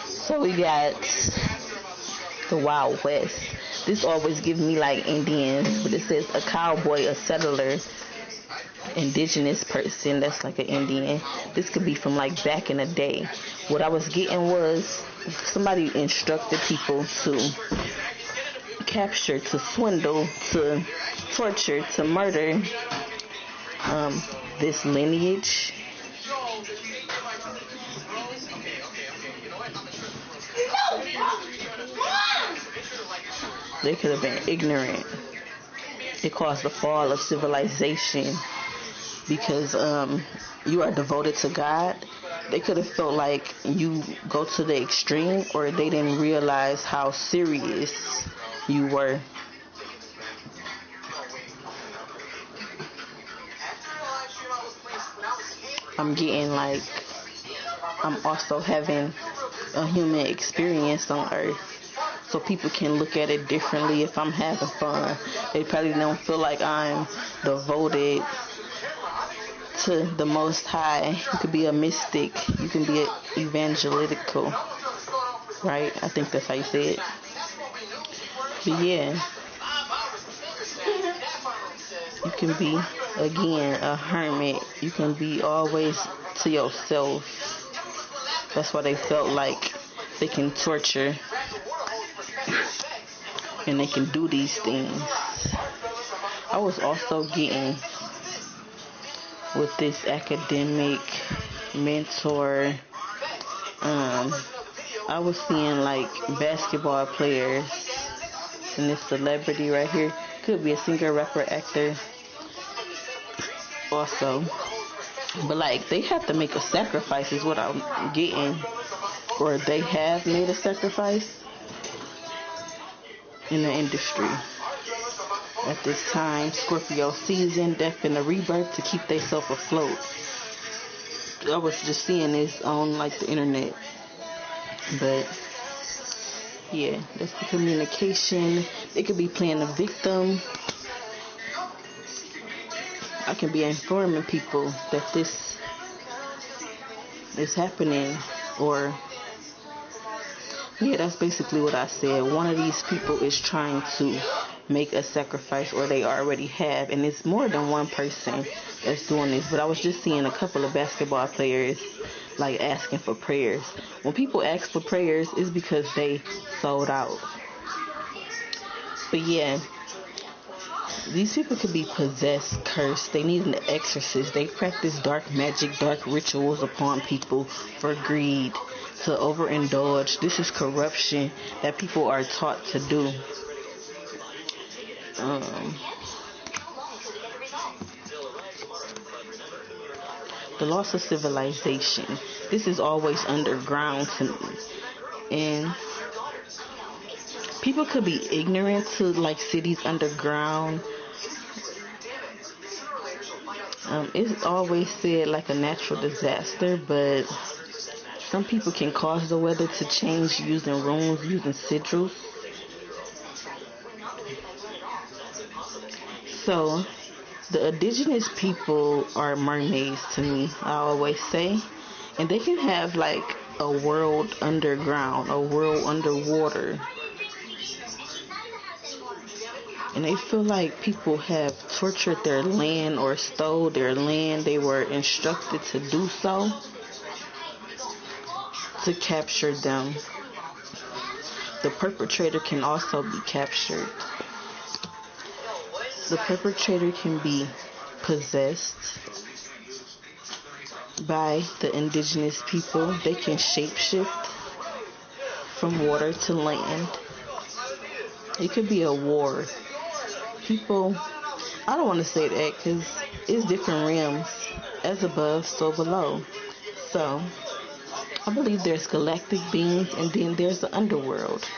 So we got the Wild West. This always gives me like Indians, but it says a cowboy, a settler, indigenous person. That's like an Indian. This could be from like back in the day. What I was getting was somebody instructed people to capture, to swindle, to torture, to murder this lineage. They could have been ignorant. It caused the fall of civilization because you are devoted to God. They could have felt like you go to the extreme, or they didn't realize how serious you were. I'm getting like I'm also having a human experience on Earth. So people can look at it differently if I'm having fun. They probably don't feel like I'm devoted to the Most High. You could be a mystic. You can be evangelical. Right? I think that's how you say it. But yeah. You can be, again, a hermit. You can be always to yourself. That's why they felt like they can torture and they can do these things. I was also getting with this academic mentor, I was seeing like basketball players, and this celebrity right here could be a singer, rapper, actor also, but like they have to make a sacrifice is what I'm getting, or they have made a sacrifice in the industry. At this time, Scorpio season, death and the rebirth to keep themselves afloat. I was just seeing this on like the internet. But yeah, that's the communication. They could be playing a victim. I can be informing people that this is happening, or yeah, that's basically what I said. One of these people is trying to make a sacrifice, or they already have, and it's more than one person that's doing this. But I was just seeing a couple of basketball players like asking for prayers. When people ask for prayers, it's because they sold out. But yeah, these people could be possessed, cursed. They need an exorcist. They practice dark magic, dark rituals upon people for greed, to overindulge. This is corruption that people are taught to do. The loss of civilization. This is always underground to me. And people could be ignorant to like cities underground. It's always said like a natural disaster, but some people can cause the weather to change using runes, using sigils. So the indigenous people are mermaids to me, I always say. And they can have like a world underground, a world underwater. And they feel like people have tortured their land or stole their land. They were instructed to do so, to capture them. The perpetrator can also be captured. The perpetrator can be possessed by the indigenous people. They can shapeshift from water to land. It could be a war. People, I don't want to say that because it's different realms. As above, so below. So, I believe there's galactic beings, and then there's the underworld.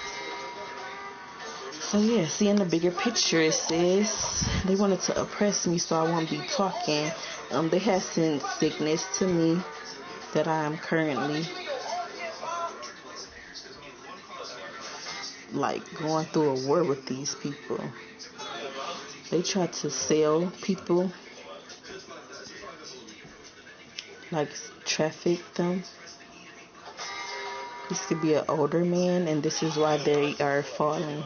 So yeah, seeing the bigger picture, it says they wanted to oppress me so I won't be talking. They have sent sickness to me that I am currently like going through a war with these people. They try to sell people, like traffic them. This could be an older man, and this is why they are falling.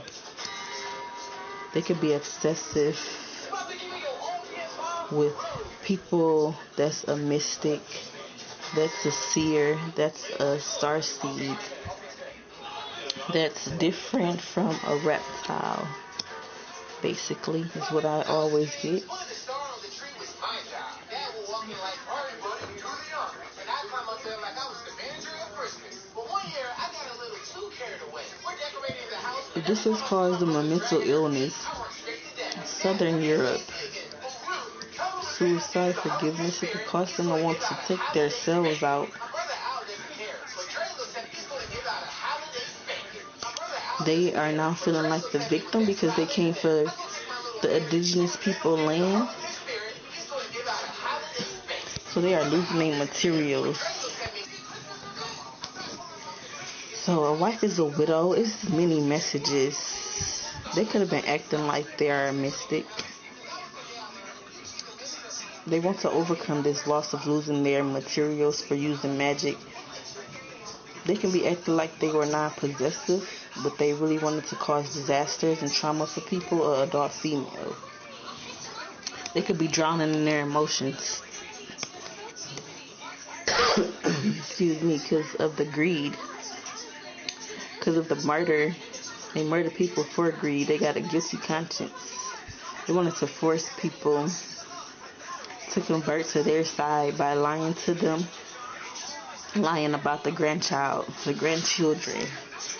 They could be obsessive with people that's a mystic, that's a seer, that's a starseed, that's different from a reptile, basically, is what I always get. This has caused them a mental illness. Southern Europe. Suicide, forgiveness, it could cause them to want to take their selves out. They are now feeling like the victim because they came for the indigenous people land. So they are losing their materials. So a wife is a widow. It's many messages. They could have been acting like they are a mystic. They want to overcome this loss of losing their materials for using magic. They can be acting like they were non-possessive, but they really wanted to cause disasters and trauma for people, or adult female. They could be drowning in their emotions. Excuse me, because of the greed. Because of the murder. They murder people for greed. They got a guilty conscience. They wanted to force people to convert to their side by lying to them, lying about the grandchildren,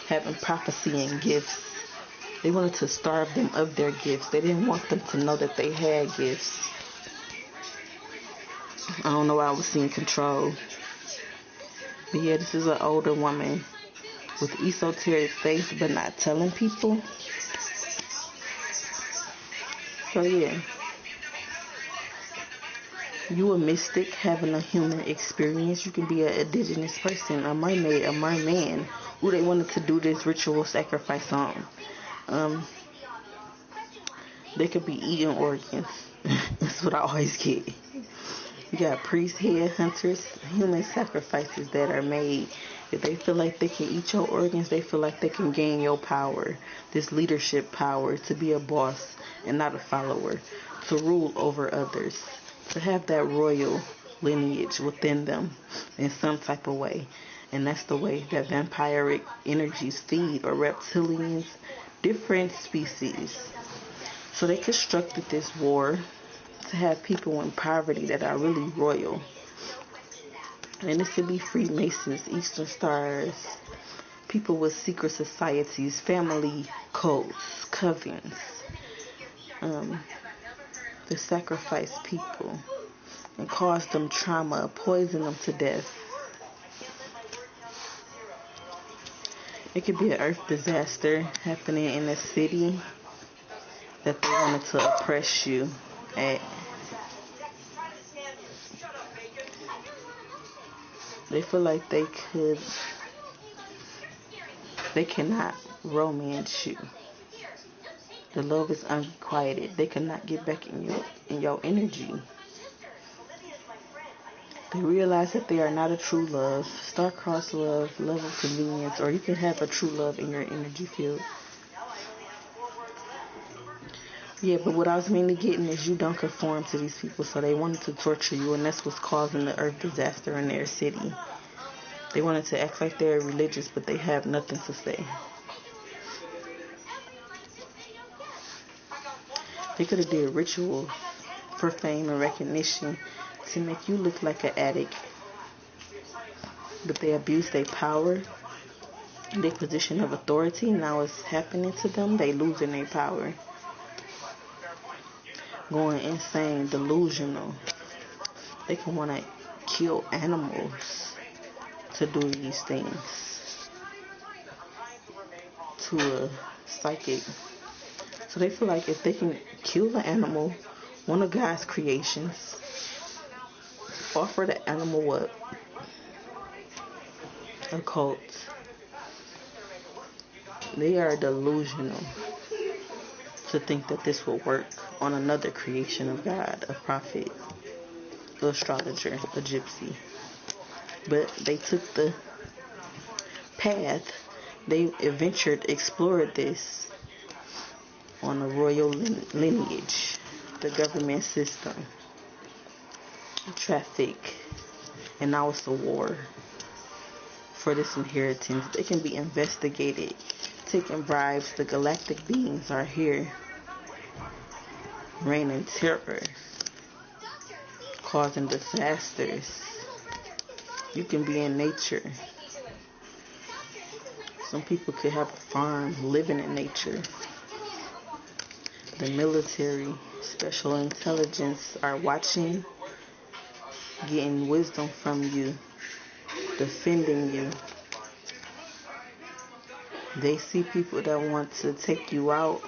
having prophecy and gifts. They wanted to starve them of their gifts. They didn't want them to know that they had gifts. I don't know why I was seeing control. But yeah, this is an older woman with esoteric faith but not telling people. So yeah. You a mystic having a human experience. You can be an indigenous person, a mermaid, a merman, who they wanted to do this ritual sacrifice on. They could be eating organs. That's what I always get. You got priests, head hunters, human sacrifices that are made. If they feel like they can eat your organs, they feel like they can gain your power, this leadership power, to be a boss and not a follower, to rule over others, to have that royal lineage within them in some type of way. And that's the way that vampiric energies feed, or reptilians, different species. So they constructed this war to have people in poverty that are really royal. And this could be Freemasons, Eastern Stars, people with secret societies, family cults, covens, to sacrifice people and cause them trauma, poison them to death. It could be an earth disaster happening in a city that they wanted to oppress you at. They feel like they cannot romance you. The love is unrequited. They cannot get back in your energy. They realize that they are not a true love. Star-crossed love, love of convenience, or you can have a true love in your energy field. Yeah, but what I was mainly getting is you don't conform to these people, so they wanted to torture you, and that's what's causing the earth disaster in their city. They wanted to act like they're religious, but they have nothing to say. They could have did rituals for fame and recognition to make you look like an addict, but they abuse their power, their position of authority. Now it's happening to them. They losing their power. Going insane, delusional. They can want to kill animals to do these things to a psychic. So they feel like if they can kill the animal, one of God's creations, offer the animal up, a cult, they are delusional to think that this will work on another creation of God, a prophet, an astrologer, a gypsy. But they took the path. They adventured, explored this on a royal lineage, the government system, traffic, and now it's a war for this inheritance. They can be investigated, taking bribes. The galactic beings are here, raining terror, causing disasters. You can be in nature. Some people could have a farm, living in nature. The military, special intelligence are watching, getting wisdom from you, defending you. They see people that want to take you out.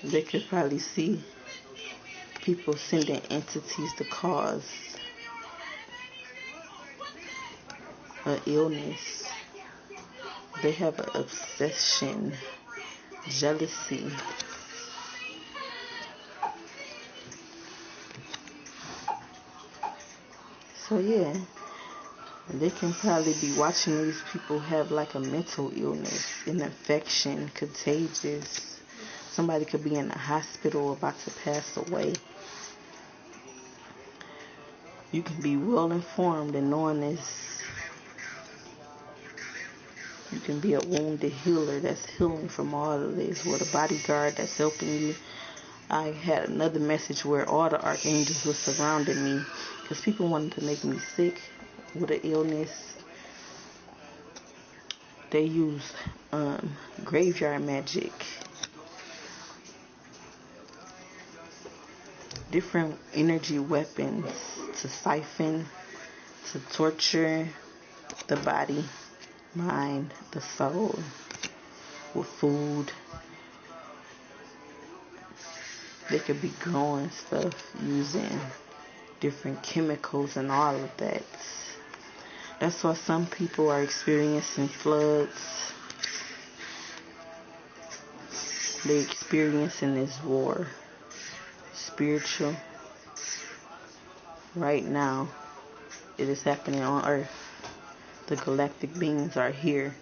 They could probably see people sending entities to cause an illness. They have an obsession, jealousy. So yeah, they can probably be watching these people have like a mental illness, an infection, contagious. Somebody could be in the hospital about to pass away. You can be well informed and knowing this. You can be a wounded healer that's healing from all of this, with a bodyguard that's helping you. I had another message where all the archangels were surrounding me because people wanted to make me sick with an illness. They use graveyard magic, different energy weapons to siphon, to torture the body, mind, the soul with food. They could be growing stuff using different chemicals and all of that. That's why some people are experiencing floods. They're experiencing this war. Spiritual. Right now, it is happening on Earth. The galactic beings are here.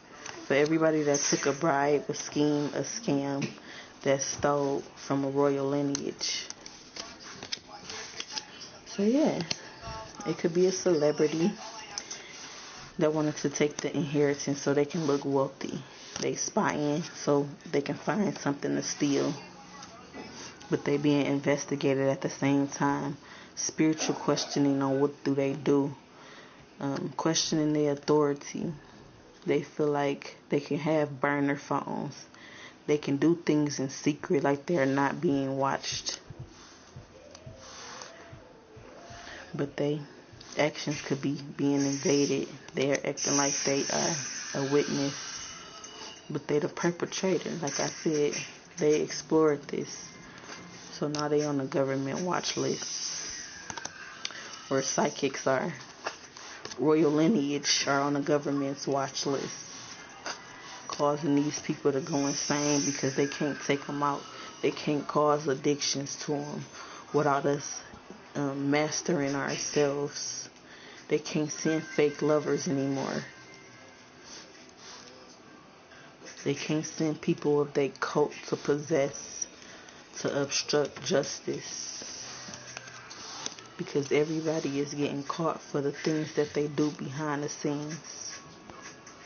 For everybody that took a bribe, a scheme, a scam, that stole from a royal lineage. So yeah, it could be a celebrity that wanted to take the inheritance so they can look wealthy. They spying so they can find something to steal. But they being investigated at the same time. Spiritual questioning on what do they do. Questioning their authority. They feel like they can have burner phones. They can do things in secret like they're not being watched. But their actions could be being invaded. They're acting like they are a witness. But they're the perpetrator. Like I said, they explored this. So now they on the government watch list. Where psychics are. Royal lineage are on the government's watch list. Causing these people to go insane because they can't take them out. They can't cause addictions to them without us mastering ourselves. They can't send fake lovers anymore. They can't send people of their cult to possess, to obstruct justice. Because everybody is getting caught for the things that they do behind the scenes.